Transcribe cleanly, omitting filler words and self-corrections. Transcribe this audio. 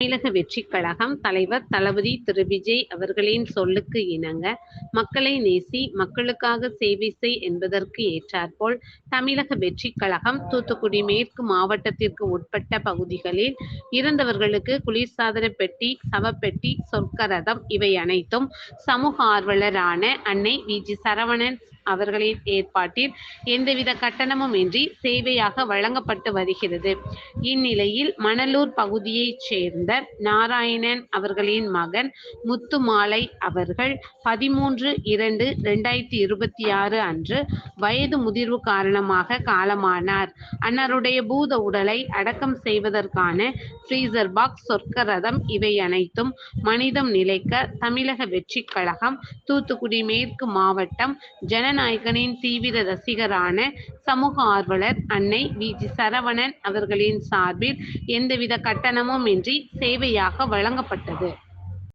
தமிழக வெற்றிக் கழகம் தலைவர் தளபதி திரு. விஜய் அவர்களின் சொல்லுக்கு இணங்க, மக்களை நேசி, மக்களுக்காக சேவை செய் என்பதற்கு ஏற்றாற்போல், தமிழக வெற்றிக் கழகம் தூத்துக்குடி மேற்கு மாவட்டத்திற்கு உட்பட்ட பகுதிகளில் இறந்தவர்களுக்கு குளிர்சாதன பெட்டி, சவப்பெட்டி, சொர்க்க ரதம் இவை அனைத்தும் சமூக ஆர்வலரான அன்னை வி. ஜி. சரவணன் அவர்களின் ஏற்பாட்டில் எந்தவித கட்டணமும் இன்றி சேவையாக வழங்கப்பட்டு வருகிறது. இந்நிலையில், மணலூர் பகுதியைச் சேர்ந்த நாராயணன் அவர்களின் மகன் முத்துமாலை அவர்கள் 13/2/2026 அன்று வயது முதிர்வு காரணமாக காலமானார். அன்னாருடைய பூத உடலை அடக்கம் செய்வதற்கான ஃப்ரீசர் பாக்ஸ், சொர்க்க ரதம் இவை அனைத்தும் மனிதம் நிலைக்க தமிழக வெற்றிக் கழகம் தூத்துக்குடி மேற்கு மாவட்டம் ஜனநாயகனின் தீவிர ரசிகரான சமூக ஆர்வலர் அன்னை வி. ஜி. சரவணன் அவர்களின் சார்பில் எந்தவித கட்டணமும் இன்றி சேவையாக வழங்கப்பட்டது.